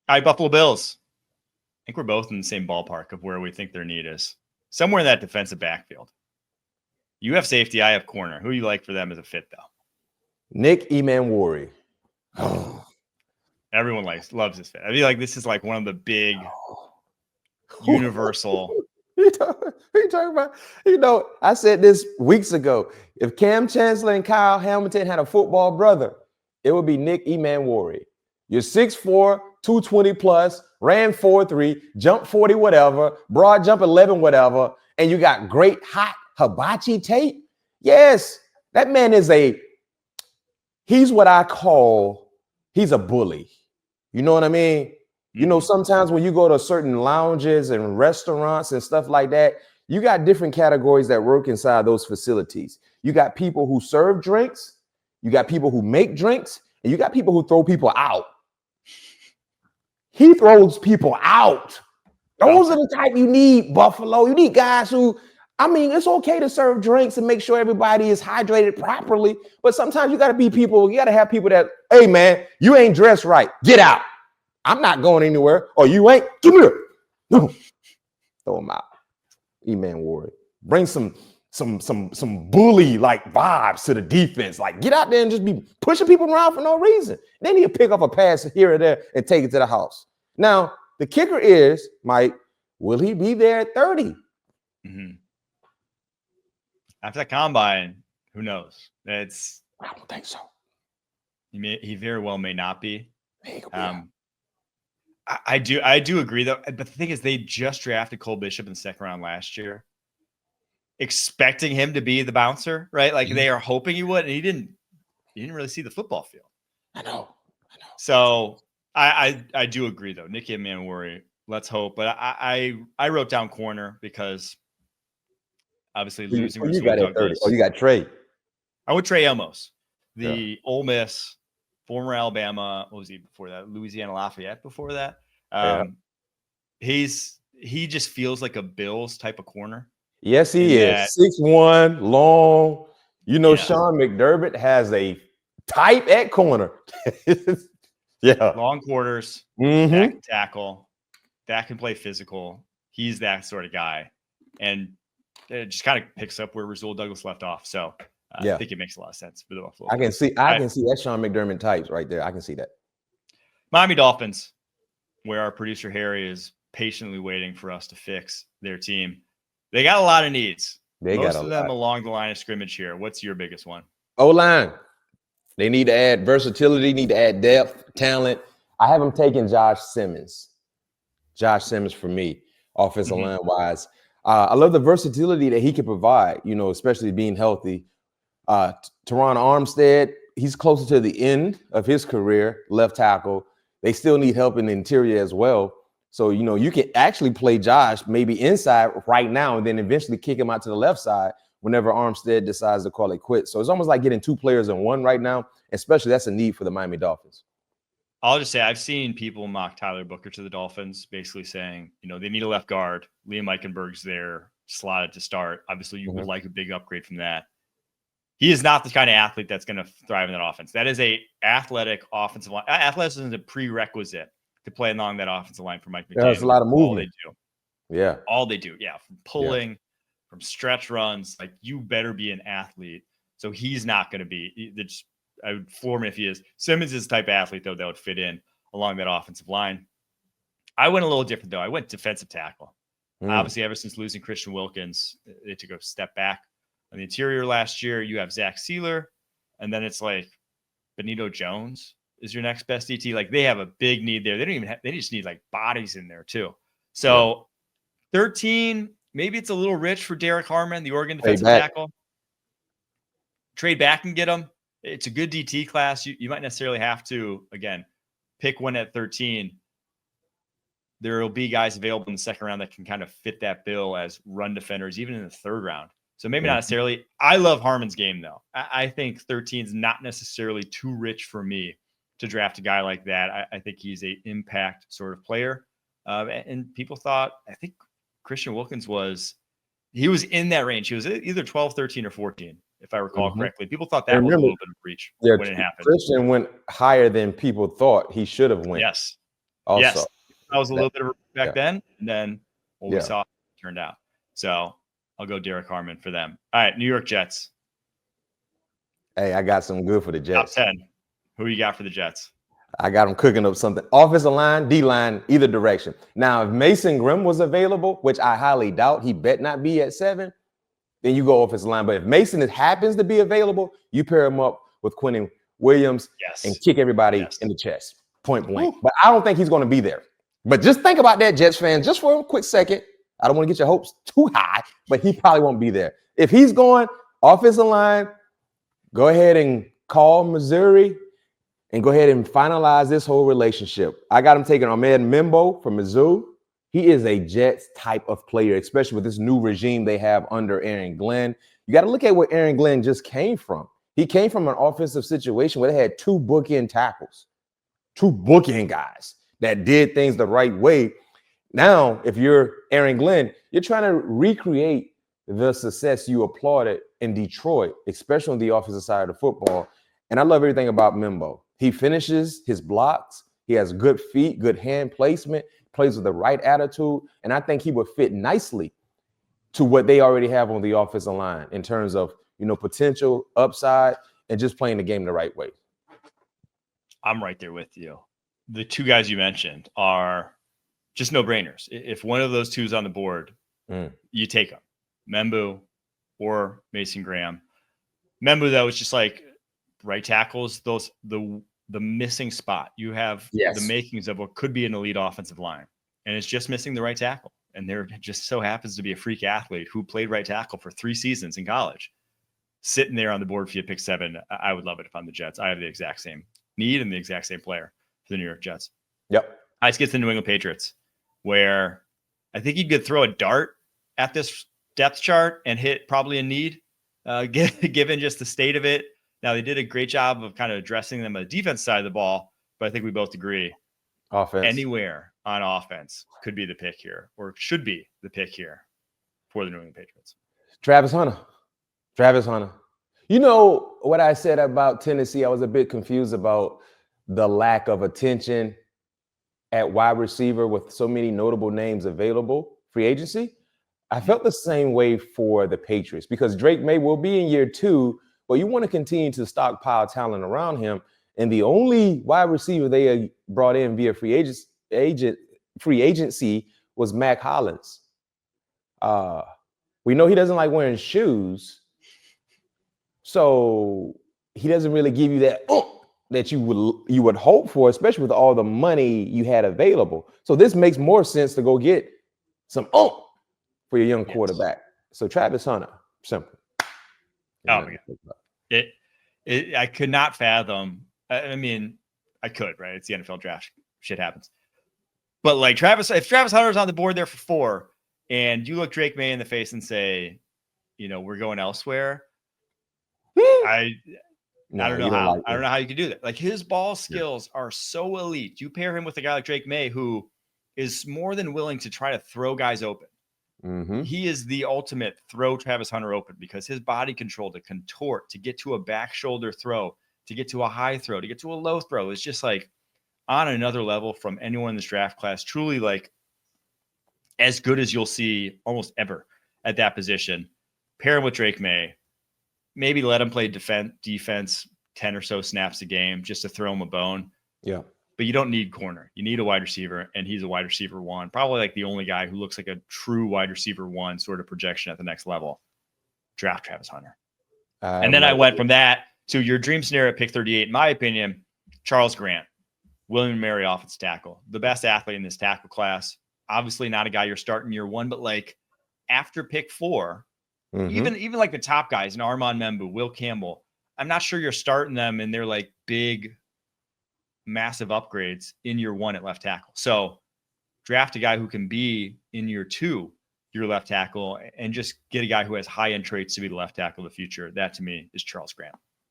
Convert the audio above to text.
All right, Buffalo Bills. I think we're both in the same ballpark of where we think their need is. Somewhere in that defensive backfield. You have safety, I have corner. Who do you like for them as a fit, though? Nick Emanwari. Everyone loves this fit. I feel like this is like one of the big universal. Who you talking about? I said this weeks ago. If Cam Chancellor and Kyle Hamilton had a football brother, it would be Nick Emanwari. You're 6'4", 220 plus, ran 4.3, jumped 40 whatever, broad jump 11 whatever, and you got great hot hibachi tape. Yes, that man he's what I call, he's a bully. You know what I mean? Sometimes when you go to certain lounges and restaurants and stuff like that, you got different categories that work inside those facilities. You got people who serve drinks, you got people who make drinks, and you got people who throw people out. He throws people out. Those are the type you need, Buffalo. You need guys who, it's okay to serve drinks and make sure everybody is hydrated properly, but sometimes you got to have people that, hey, man, you ain't dressed right. Get out. I'm not going anywhere. Or you ain't. Give me here. No. Throw him out. Emanwari. Bring some bully like vibes to the defense. Like, get out there and just be pushing people around for no reason. Then he'll pick up a pass here or there and take it to the house. Now, the kicker is, Mike, will he be there at 30? Mm-hmm. After that combine, who knows? I don't think so. He very well may not be. I do agree, though. But the thing is, they just drafted Cole Bishop in the second round last year, expecting him to be the bouncer, right? Like they are hoping he would, and he didn't really see the football field. I know. So I do agree, though. Nicky Emanwari, let's hope. But I wrote down corner because obviously losing. You got at 30. Oh, you got Trey. I would Trey Elmos, the Ole Miss, former Alabama. What was he before that? Louisiana Lafayette before that. He just feels like a Bills type of corner. Yes, he is. 6'1", long. Sean McDermott has a type at corner. Long quarters, that can tackle, that can play physical. He's that sort of guy. And it just kind of picks up where Rasul Douglas left off. So I think it makes a lot of sense for the Buffalo. I can see that Sean McDermott types right there. I can see that. Miami Dolphins, where our producer Harry is patiently waiting for us to fix their team. They got a lot of needs. Most of them along the line of scrimmage here. What's your biggest one? O-line. They need to add versatility, need to add depth, talent. I have them taking Josh Simmons. Josh Simmons for me, offensive line wise. I love the versatility that he can provide, especially being healthy. Teron Armstead, he's closer to the end of his career, left tackle. They still need help in the interior as well. So, you can actually play Josh maybe inside right now and then eventually kick him out to the left side whenever Armstead decides to call it quits. So it's almost like getting two players in one right now, especially that's a need for the Miami Dolphins. I'll just say I've seen people mock Tyler Booker to the Dolphins, basically saying, they need a left guard. Liam Eichenberg's there, slotted to start. Obviously, you would like a big upgrade from that. He is not the kind of athlete that's going to thrive in that offense. That is a athletic offensive line. Athleticism is a prerequisite to play along that offensive line for Mike McDaniel. There's a lot of movement. All they do. Yeah. All they do. Yeah. From pulling, from stretch runs, like you better be an athlete. So he's not going to be. I would floor me if he is. Simmons is the type of athlete, though, that would fit in along that offensive line. I went a little different, though. I went defensive tackle. Obviously, ever since losing Christian Wilkins, they took a step back. On the interior last year, you have Zach Sealer, and then it's like Benito Jones is your next best DT. Like they have a big need there. They just need like bodies in there too. So 13, maybe it's a little rich for Derek Harmon, the Oregon defensive tackle. Trade back and get him. It's a good DT class. You might necessarily have to, again, pick one at 13. There will be guys available in the second round that can kind of fit that bill as run defenders, even in the third round. So maybe not necessarily. I love Harmon's game, though. I think 13 is not necessarily too rich for me to draft a guy like that. I think he's an impact sort of player. And people thought, I think Christian Wilkins was in that range. He was either 12, 13, or 14, if I recall correctly. People thought that was a little bit of reach when it happened. Christian went higher than people thought he should have went. Yes. Also. Yes, that was a little bit of back yeah. then, and then what we saw turned out. So I'll go Derek Harmon for them. All right, New York Jets. Hey, I got some good for the Jets. Top 10. Who you got for the Jets? I got them cooking up something. Offensive line, D-line, either direction. Now, if Mason Grimm was available, which I highly doubt, he bet not be at 7, then you go offensive line. But if Mason happens to be available, you pair him up with Quentin Williams and kick everybody in the chest, point blank. But I don't think he's going to be there. But just think about that, Jets fans, just for a quick second. I don't want to get your hopes too high, but he probably won't be there. If he's going offensive line, go ahead and call Missouri and go ahead and finalize this whole relationship. I got him taking Ahmed Mimbo from Mizzou. He is a Jets type of player, especially with this new regime they have under Aaron Glenn. You got to look at where Aaron Glenn just came from. He came from an offensive situation where they had 2 bookend tackles, 2 bookend guys that did things the right way. Now, if you're Aaron Glenn, you're trying to recreate the success you applauded in Detroit, especially on the offensive side of the football. And I love everything about Mimbo. He finishes his blocks. He has good feet, good hand placement, plays with the right attitude. And I think he would fit nicely to what they already have on the offensive line in terms of, potential, upside, and just playing the game the right way. I'm right there with you. The 2 guys you mentioned are just no-brainers. If one of those 2 is on the board, you take them. Membu or Mason Graham. Membu, though, is just like right tackles, the missing spot. You have the makings of what could be an elite offensive line, and it's just missing the right tackle. And there just so happens to be a freak athlete who played right tackle for 3 seasons in college, sitting there on the board for you to pick 7. I would love it if I'm the Jets. I have the exact same need and the exact same player for the New York Jets. Yep. I just get to the New England Patriots, where I think you could throw a dart at this depth chart and hit probably a need, given just the state of it. Now, they did a great job of kind of addressing them on the defense side of the ball, but I think we both agree anywhere on offense could be the pick here, or should be the pick here for the New England Patriots. Travis Hunter. You know what I said about Tennessee? I was a bit confused about the lack of attention at wide receiver with so many notable names available, free agency. I felt the same way for the Patriots because Drake Maye will be in year 2, but you want to continue to stockpile talent around him. And the only wide receiver they brought in via free agency was Mac Hollins. We know he doesn't like wearing shoes, so he doesn't really give you that that you would hope for, especially with all the money you had available. So this makes more sense to go get some for your young quarterback. So Travis Hunter, simple. Oh my God. I could not fathom. I mean, I could, right? It's the NFL draft. Shit happens. But like if Travis Hunter's on the board there for 4, and you look Drake Maye in the face and say, we're going elsewhere, I don't know how. I don't know how you can do that. Like, his ball skills are so elite. You pair him with a guy like Drake Maye, who is more than willing to try to throw guys open. Mm-hmm. He is the ultimate throw Travis Hunter open because his body control to contort, to get to a back shoulder throw, to get to a high throw, to get to a low throw is just like on another level from anyone in this draft class. Truly, like, as good as you'll see almost ever at that position. Pair him with Drake Maye. Maybe let him play defense 10 or so snaps a game just to throw him a bone. Yeah. But you don't need corner. You need a wide receiver, and he's a wide receiver 1. Probably like the only guy who looks like a true wide receiver 1 sort of projection at the next level. Draft Travis Hunter. And then I went from that to your dream scenario at pick 38. In my opinion, Charles Grant, William & Mary offensive tackle, the best athlete in this tackle class. Obviously not a guy you're starting year 1, but like after pick 4, even like the top guys, and Armand Membu, Will Campbell, I'm not sure you're starting them and they're like big, massive upgrades in year 1 at left tackle. So draft a guy who can be in year 2 your left tackle and just get a guy who has high end traits to be the left tackle of the future. That to me is Charles Grant.